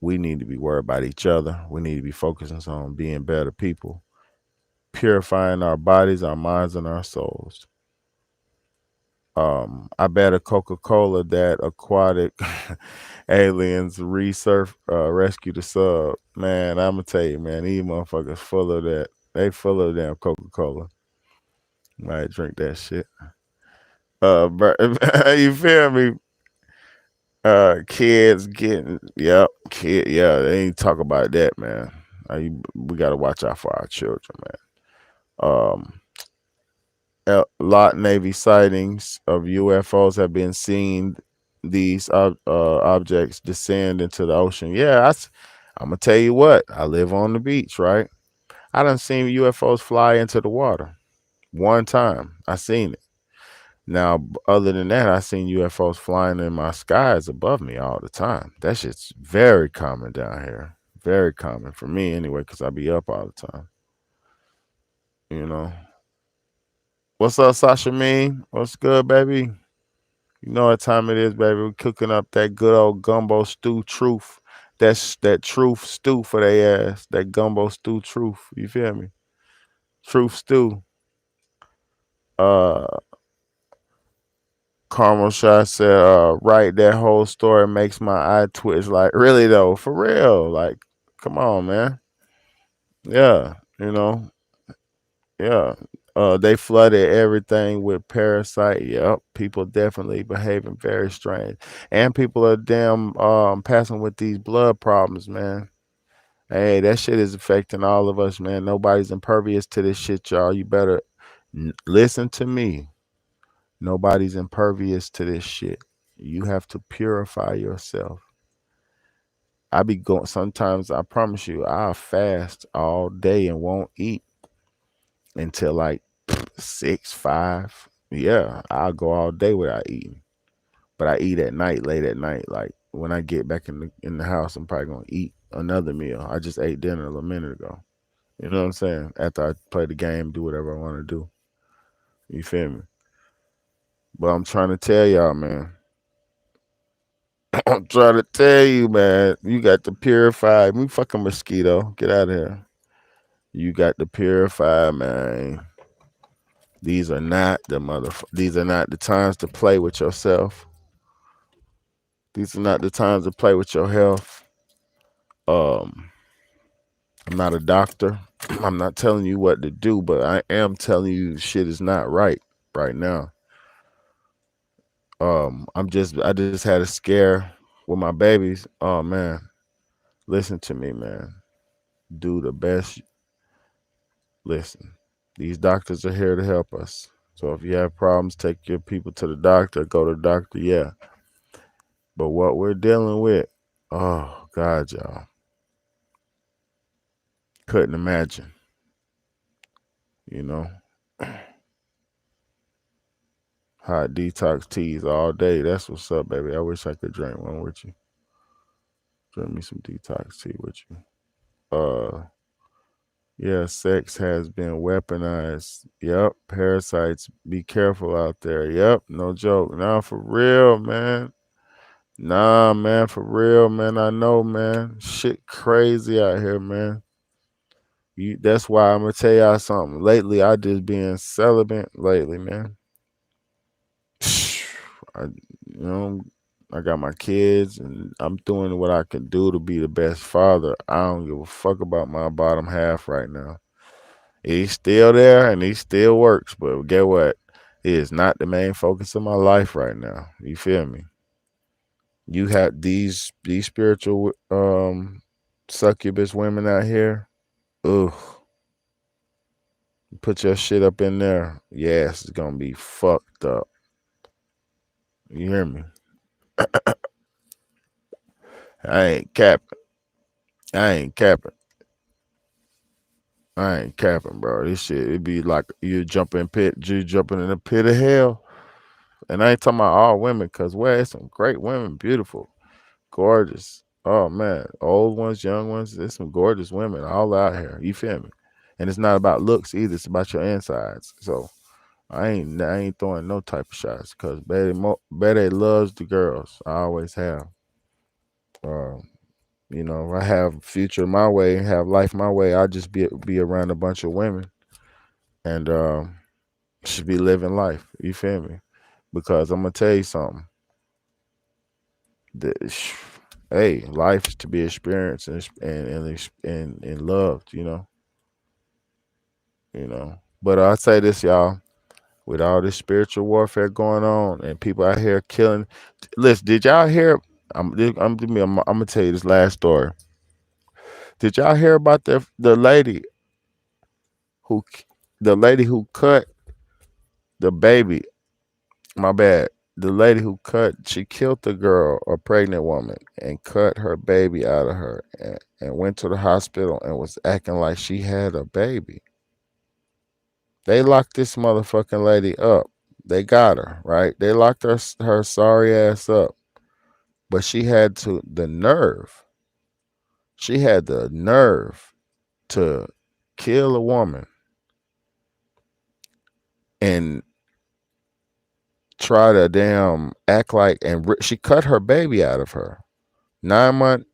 we need to be worried about each other. We need to be focusing on being better people, purifying our bodies, our minds, and our souls. I bet a Coca-Cola that aquatic aliens rescue the sub. Man, I'm gonna tell you, man, these motherfuckers full of that. They full of damn Coca-Cola. Might drink that shit. But you feel me? Kids getting, yep, yeah. They ain't talk about that, man. We gotta watch out for our children, man. A lot Navy sightings of UFOs have been seen. These objects descend into the ocean. Yeah, I'm gonna tell you what. I live on the beach, right? I done seen UFOs fly into the water one time. I seen it. Now, other than that, I seen UFOs flying in my skies above me all the time. That shit's very common down here. Very common for me anyway, because I be up all the time. You know. What's up, Sasha Mean? What's good, baby? You know what time it is, baby. We cooking up that good old gumbo stew truth. That's that truth stew for they ass. That gumbo stew truth. You feel me? Truth stew. Uh Caramel Shot said, right, that whole story makes my eye twitch. Like, really though, for real. Like, come on, man. Yeah, yeah. They flooded everything with parasite. Yep, people definitely behaving very strange, and people are damn passing with these blood problems, man. Hey, that shit is affecting all of us, man. Nobody's impervious to this shit, y'all. You better listen to me. Nobody's impervious to this shit. You have to purify yourself. I be going sometimes. I promise you, I'll fast all day and won't eat until like 6, 5. Yeah, I'll go all day without eating. But I eat at night, late at night. Like when I get back in the house, I'm probably gonna eat another meal. I just ate dinner a little minute ago. You know what I'm saying? After I play the game, do whatever I want to do. You feel me? But I'm trying to tell y'all, man. I'm trying to tell you, man. You got to purify. Me fucking mosquito. Get out of here. You got to purify, man. These are not the times to play with yourself. These are not the times to play with your health. Um, I'm not a doctor. I'm not telling you what to do, but I am telling you shit is not right now. I just had a scare with my babies. Oh man, listen to me, man. Do the best. Listen, these doctors are here to help us. So if you have problems, take your people to the doctor. Go to the doctor, yeah. But what we're dealing with, oh God, y'all, couldn't imagine. You know, hot detox teas all day. That's what's up, baby. I wish I could drink one with you. Drink me some detox tea with you. Yeah, sex has been weaponized. Yep, parasites. Be careful out there. Yep, no joke. Nah, for real, man. Nah, man, for real, man. I know, man. Shit crazy out here, man. That's why I'm gonna tell y'all something. Lately, I just been celibate lately, man. I, you know, I got my kids, and I'm doing what I can do to be the best father. I don't give a fuck about my bottom half right now. He's still there and he still works, but get what? It is not the main focus of my life right now. You feel me? You have these spiritual succubus women out here. Ugh. Put your shit up in there. Yes, it's gonna be fucked up. You hear me? I ain't capping. I ain't capping. I ain't capping, bro. This shit, it be like you jumping in a pit of hell. And I ain't talking about all women, cause well, it's some great women, beautiful, gorgeous. Oh man, old ones, young ones. There's some gorgeous women all out here. You feel me? And it's not about looks either. It's about your insides. So I ain't throwing no type of shots because Betty loves the girls. I always have. Um, I have future my way, have life my way. I just be around a bunch of women and should be living life. You feel me? Because I'm gonna tell you something. The, hey, life is to be experienced and loved. But I say this, y'all. With all this spiritual warfare going on and people out here killing. Listen, did y'all hear? I'm gonna tell you this last story. Did y'all hear about who the lady who cut the baby? My bad. The lady who she killed the girl, a pregnant woman, and cut her baby out of her, and went to the hospital and was acting like she had a baby. They locked this motherfucking lady up. They got her right. They locked her sorry ass up, but she had to the nerve. She had the nerve to kill a woman and try to damn act like she cut her baby out of her. 9-month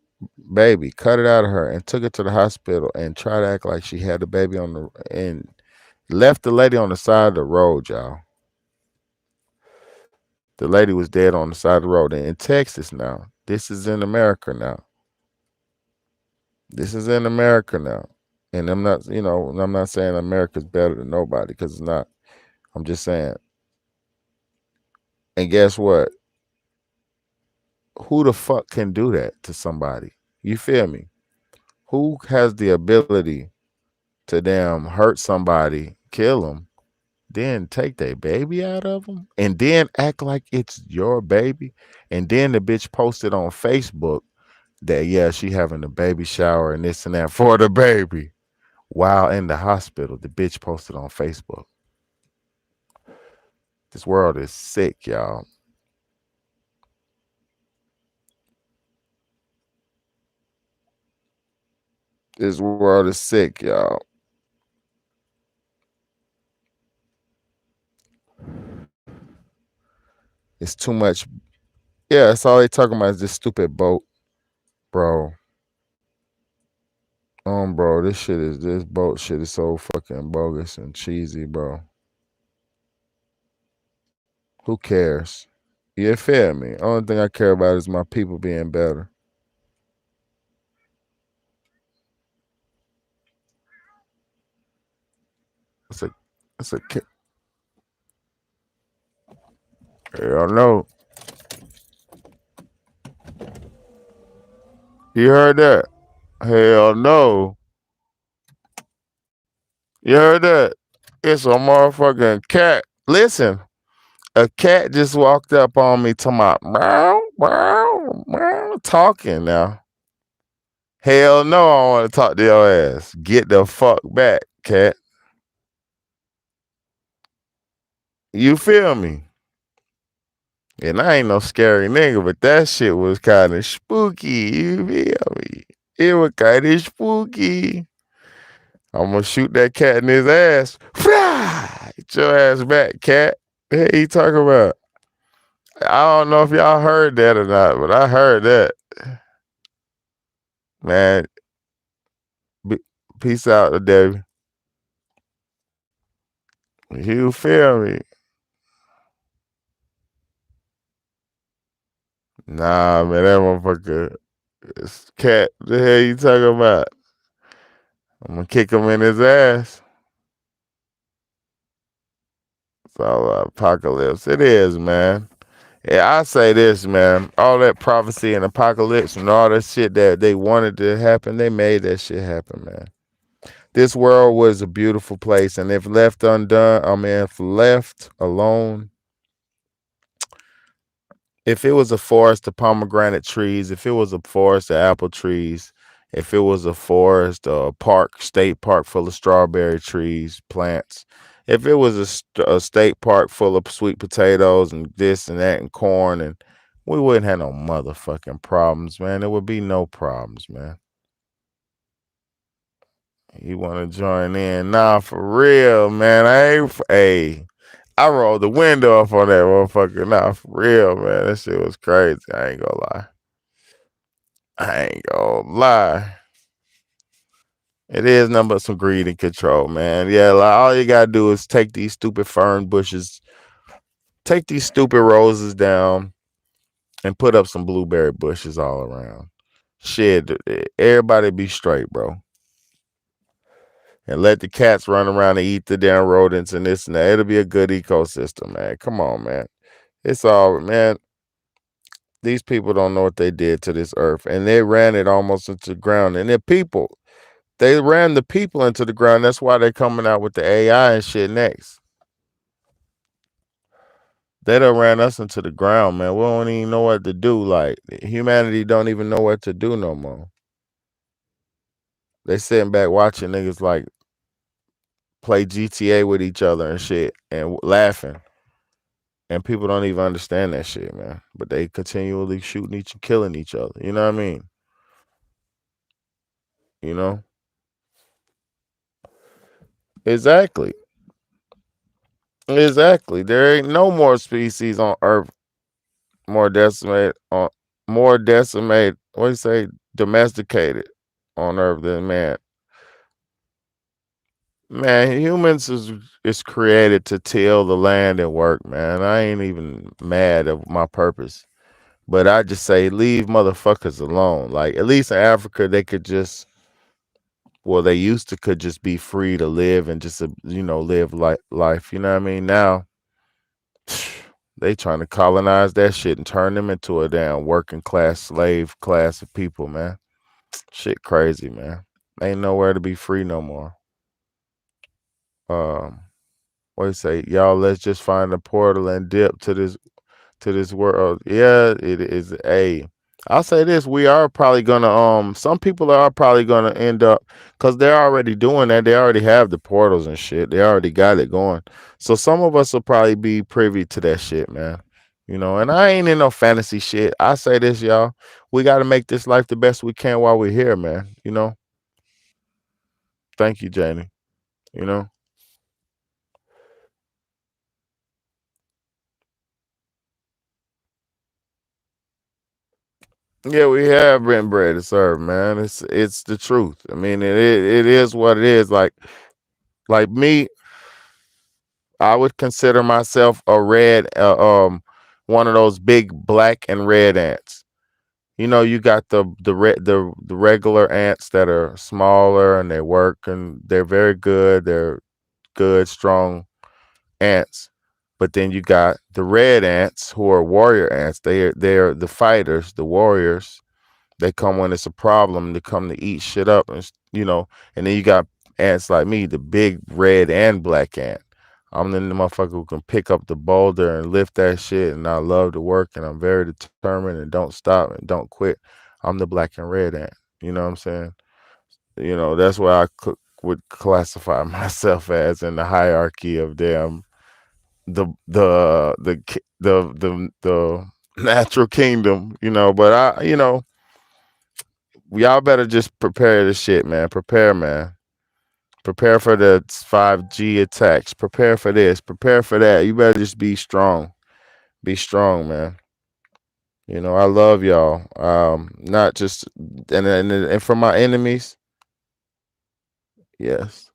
baby, cut it out of her and took it to the hospital and tried to act like she had the baby and left the lady on the side of the road, y'all. The lady was dead on the side of the road in Texas now. This is in America now. This is in America now. And I'm not saying America's better than nobody because it's not. I'm just saying. And guess what? Who the fuck can do that to somebody? You feel me? Who has the ability to damn hurt somebody, kill them, then take their baby out of them, and then act like it's your baby, and then the bitch posted on Facebook that yeah she having a baby shower and this and that for the baby while in the hospital. The bitch posted on Facebook. This world is sick, y'all. This world is sick, y'all. It's too much. Yeah, that's all they talking about is this stupid boat, bro. Bro, this boat shit is so fucking bogus and cheesy, bro. Who cares? You feel me? Only thing I care about is my people being better. It's a, it's a. Hell no. You heard that? Hell no. You heard that? It's a motherfucking cat. Listen, a cat just walked up on me talking about meow, meow, meow, talking now. Hell no, I want to talk to your ass. Get the fuck back, cat. You feel me? And I ain't no scary nigga, but that shit was kind of spooky. You feel me? It was kind of spooky. I'm gonna shoot that cat in his ass. Get your ass back, cat. Hey, you talking about? I don't know if y'all heard that or not, but I heard that. Man, be, peace out, Debbie. You feel me? Nah, man, that motherfucker, cat. The hell you talking about? I'm gonna kick him in his ass. It's all apocalypse. It is, man. Yeah, I say this, man. All that prophecy and apocalypse and all that shit that they wanted to happen, they made that shit happen, man. This world was a beautiful place, and if left undone, I mean, if left alone, if it was a forest of pomegranate trees, if it was a forest of apple trees, if it was a forest, a park, state park full of strawberry trees, plants, if it was a state park full of sweet potatoes and this and that and corn, and we wouldn't have no motherfucking problems, man. There would be no problems, man. You want to join in? Nah, for real, man. Hey, I rolled the window off on that motherfucker. Nah, for real, man. That shit was crazy. I ain't gonna lie. I ain't gonna lie. It is nothing but some greed and control, man. Yeah, like all you gotta do is take these stupid fern bushes, Take these stupid roses down and put up some blueberry bushes all around. Shit, everybody be straight, bro. And let the cats run around and eat the damn rodents and this and that. It'll be a good ecosystem, man. Come on, man. It's all, man. These people don't know what they did to this earth, and they ran it almost into the ground. And the people, they ran the people into the ground. That's why they're coming out with the AI and shit next. They done ran us into the ground, man. We don't even know what to do. Like humanity don't even know what to do no more. They sitting back watching niggas like play GTA with each other and shit and laughing. And people don't even understand that shit, man. But they continually shooting each and killing each other. You know what I mean? You know? Exactly. Exactly. There ain't no more species on Earth more decimated what do you say, domesticated on Earth than man. Man, humans is created to till the land and work, man. I ain't even mad at my purpose. But I just say leave motherfuckers alone. Like at least in Africa they could just well, they used to could just be free to live and just live life. You know what I mean? Now they trying to colonize that shit and turn them into a damn working class slave class of people, man. Shit crazy, man. Ain't nowhere to be free no more. Um, what do you say? Y'all, let's just find a portal and dip to this world. Yeah, it is a. I'll say this: we are probably gonna. Some people are probably gonna end up because they're already doing that. They already have the portals and shit. They already got it going. So some of us will probably be privy to that shit, man. And I ain't in no fantasy shit. I say this, y'all. We got to make this life the best we can while we're here, man. Thank you, Janie. You know. Yeah, we have been bred to serve, man. It's the truth. I mean, it is what it is. Like me, I would consider myself a one of those big black and red ants. You got the regular ants that are smaller and they work and they're very good. They're good, strong ants. But then you got the red ants who are warrior ants. They're the fighters, the warriors. They come when it's a problem. They come to eat shit up, and then you got ants like me, the big red and black ant. I'm the motherfucker who can pick up the boulder and lift that shit, and I love to work, and I'm very determined and don't stop and don't quit. I'm the black and red ant. You know what I'm saying? That's what would classify myself as in the hierarchy of them, the natural kingdom. But y'all better just prepare this shit, man. Prepare, man. Prepare for the 5G attacks. Prepare for this. Prepare for that. You better just be strong. Be strong, man. I love y'all. Not just and for my enemies, yes.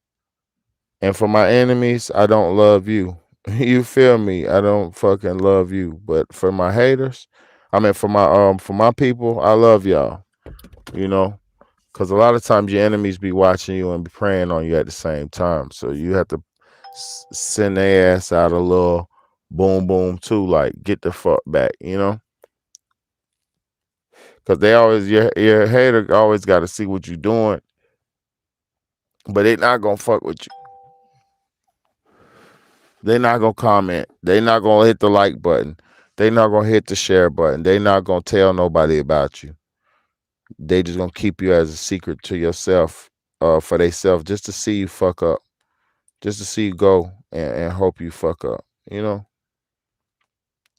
And for my enemies, I don't love you. You feel me? I don't fucking love you. But for my haters, I mean for my people, I love y'all. You know, because a lot of times your enemies be watching you and be praying on you at the same time. So you have to send their ass out a little boom boom too, like get the fuck back, because they always your hater always got to see what you're doing, but they not gonna fuck with you. They not gonna comment. They not gonna hit the like button. They not gonna hit the share button. They not gonna tell nobody about you. They just gonna keep you as a secret to yourself, for theyself, just to see you fuck up, just to see you go and hope you fuck up.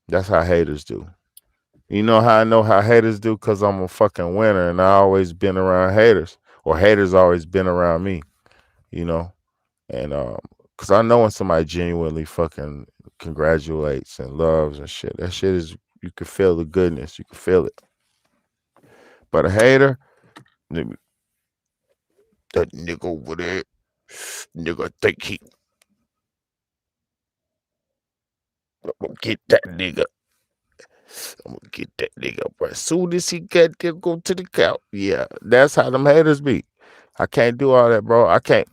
That's how haters do. You know how I know how haters do? Because I'm a fucking winner and I always been around haters, or haters always been around me, you know? And because I know when somebody genuinely fucking congratulates and loves and shit, that shit is, you can feel the goodness, you can feel it. But a hater, that nigga over there, nigga think he, I'm gonna get that nigga. I'm gonna get that nigga, bro. As soon as he got there, go to the couch. Yeah, that's how them haters be. I can't do all that, bro. I can't.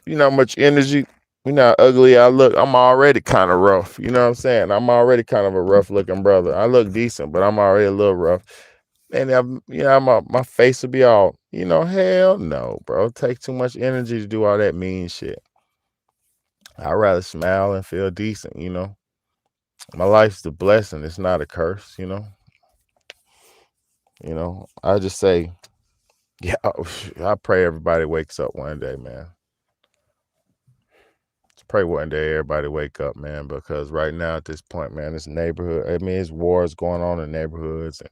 You know how much energy. You know how ugly I look. I'm already kind of rough. You know what I'm saying? I'm already kind of a rough looking brother. I look decent, but I'm already a little rough. And my face will be all, hell no, bro. It takes too much energy to do all that mean shit. I'd rather smile and feel decent. My life's a blessing. It's not a curse. I just say, yeah, I pray everybody wakes up one day, man. Just pray one day everybody wake up, man, because right now at this point, man, it's neighborhood. I mean, it's wars going on in neighborhoods and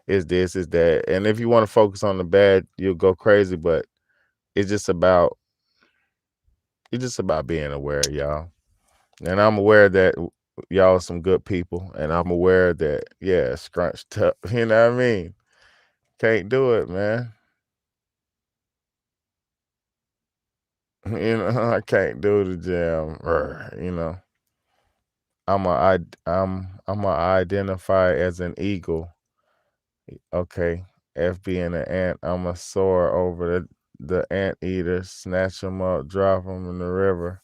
it's this, it's that. And if you want to focus on the bad, you'll go crazy, but it's just about being aware, y'all. And I'm aware that y'all are some good people, and I'm aware that yeah, scrunched up. You know what I mean? Can't do it, man. I can't do the jam. I'm a identify as an eagle. Okay, F being an ant, I'm a soar over the ant eater, snatch them up, drop them in the river,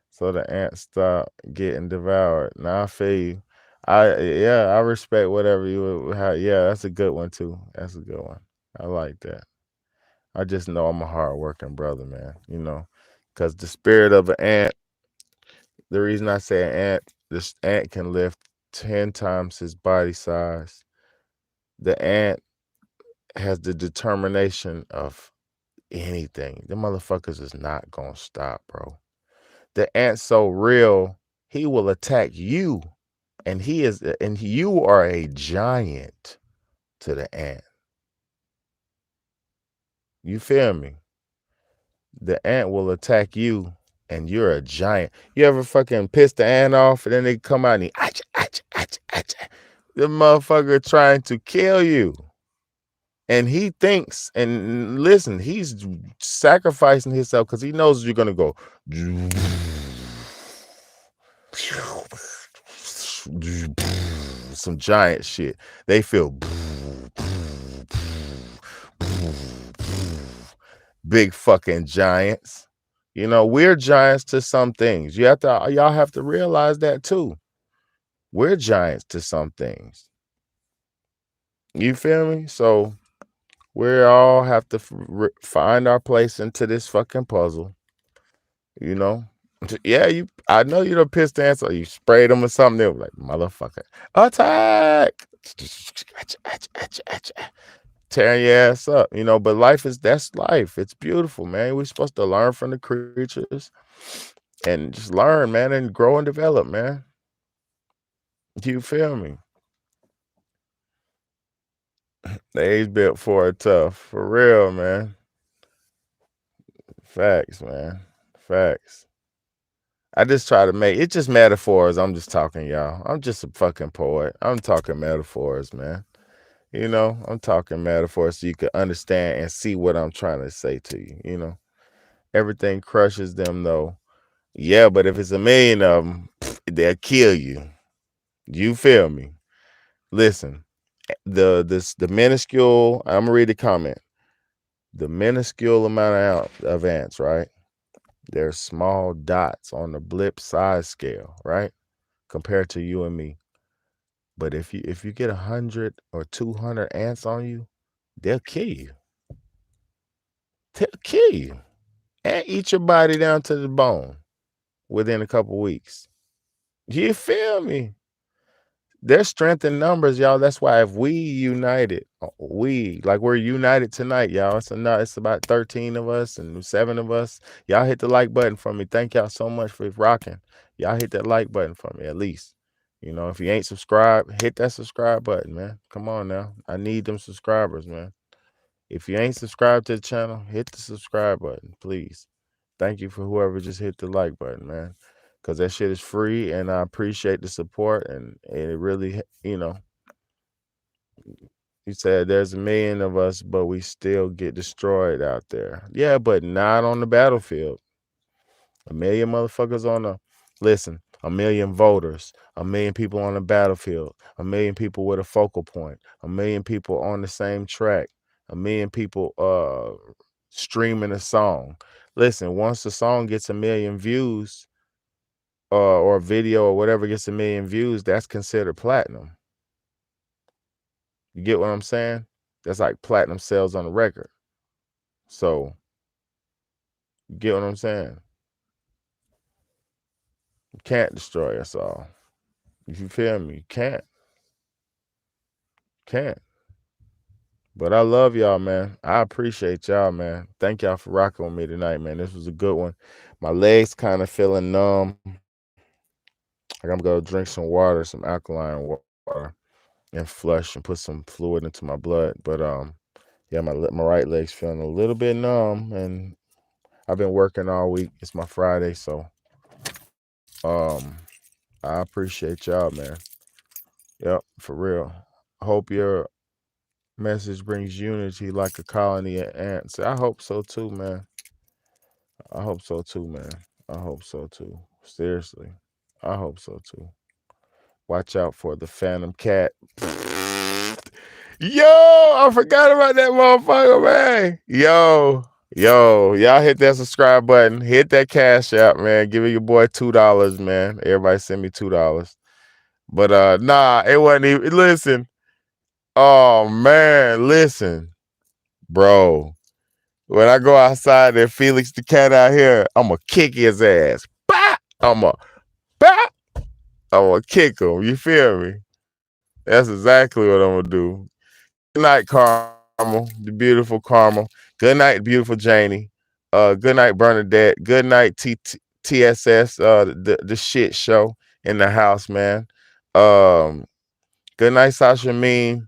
so the ants stop getting devoured. Now I feel you. I respect whatever you how. Yeah, that's a good one too. That's a good one. I like that. I just know I'm a hardworking brother, man. Because the spirit of an ant. The reason I say an ant, this ant can lift 10 times his body size. The ant has the determination of anything. The motherfuckers is not gonna stop, bro. The ant's so real, he will attack you, and you are a giant to the ant. You feel me? The ant will attack you, and you're a giant. You ever fucking piss the ant off, and then they come out and the motherfucker trying to kill you. And he thinks, and listen, he's sacrificing himself because he knows you're gonna go some giant shit. They feel big fucking giants. We're giants to some things. Y'all have to realize that too. We're giants to some things. You feel me? So we all have to find our place into this fucking puzzle. You know? Yeah, I know you don't piss the ants or you sprayed them or something. They were like, motherfucker, attack! Tearing your ass up, but that's life. It's beautiful, man. We're supposed to learn from the creatures and just learn, man, and grow and develop, man. You feel me? The age built for it tough. For real, man. Facts, man. Facts. I just try to make it just metaphors. I'm just talking, y'all. I'm just a fucking poet. I'm talking metaphors, man. I'm talking metaphors so you can understand and see what I'm trying to say to you. Everything crushes them though. Yeah, but if it's a million of them, they'll kill you. You feel me? Listen, the minuscule. I'm gonna read the comment. The minuscule amount of ants, right? They're small dots on the blip size scale, right? Compared to you and me. But if you get 100 or 200 ants on you, they'll kill you. They'll kill you and eat your body down to the bone within a couple weeks. You feel me? There's strength in numbers, y'all. That's why if we united, we're united tonight, y'all. It's about 13 of us and 7 of us. Y'all hit the like button for me. Thank y'all so much for rocking. Y'all hit that like button for me at least. If you ain't subscribed, hit that subscribe button, man. Come on now. I need them subscribers, man. If you ain't subscribed to the channel, hit the subscribe button, please. Thank you for whoever just hit the like button, man. Because that shit is free and I appreciate the support. And it really, he said there's a million of us, but we still get destroyed out there. Yeah, but not on the battlefield. A million motherfuckers on the. Listen, a million voters, a million people on the battlefield, a million people with a focal point, a million people on the same track, a million people streaming a song. Listen, once the song gets a million views, or a video or whatever gets a million views, that's considered platinum. You get what I'm saying? That's like platinum sales on the record. So you get what I'm saying? You can't destroy us all. If you feel me, you can't. But I love y'all, man. I appreciate y'all, man. Thank y'all for rocking with me tonight, man. This was a good one. My legs kind of feeling numb. Like I'm gonna go drink some water, some alkaline water, and flush and put some fluid into my blood. But yeah, my right leg's feeling a little bit numb, and I've been working all week. It's my Friday, so I appreciate y'all, man. Yep, for real. I hope your message brings unity like a colony of ants. I hope so too, man. I hope so too, man. I hope so too. Seriously. I hope so too. Watch out for the Phantom Cat. Yo, I forgot about that motherfucker, man. Y'all hit that subscribe button. Hit that cash app, man. Give your boy $2, man. Everybody send me $2. But nah, it wasn't even listen. Oh man, listen, bro. When I go outside and Felix the cat out here, I'ma kick his ass. Bah! Bah! I'ma kick him. You feel me? That's exactly what I'm gonna do. Good night, Carmel, the beautiful Carmel. Good night, beautiful Janie. Good night, Bernadette. Good night, TSS. The shit show in the house, man. Um, Good night, Sasha Mean.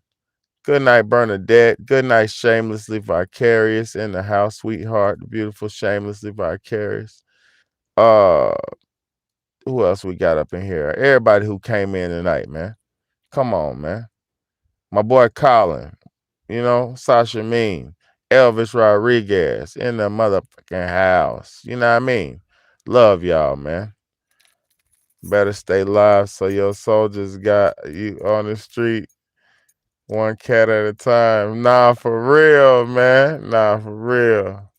Good night, Bernadette. Good night, Shamelessly Vicarious in the house, sweetheart. The beautiful Shamelessly Vicarious. Uh, who else we got up in here? Everybody who came in tonight, man. Come on, man. My boy Colin. Sasha Mean, Elvis Rodriguez in the motherfucking house. You know what I mean? Love y'all, man. Better stay live so your soldiers got you on the street one cat at a time. Nah, for real, man. Nah, for real.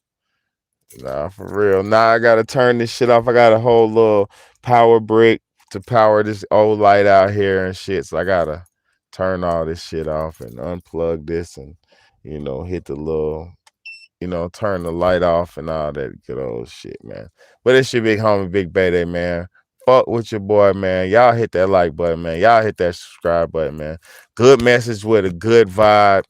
Nah, for real. Now I gotta turn this shit off. I got a whole little power brick to power this old light out here and shit. So I gotta turn all this shit off and unplug this and hit the little turn the light off and all that good old shit, man. But it's your big homie, Big BAYDAY, man. Fuck with your boy, man. Y'all hit that like button, man. Y'all hit that subscribe button, man. Good message with a good vibe.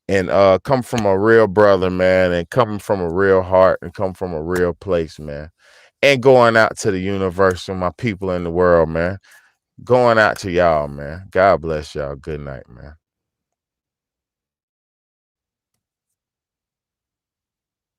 And come from a real brother, man, and coming from a real heart and come from a real place, man. And going out to the universe and my people in the world, man. Going out to y'all, man. God bless y'all. Good night, man.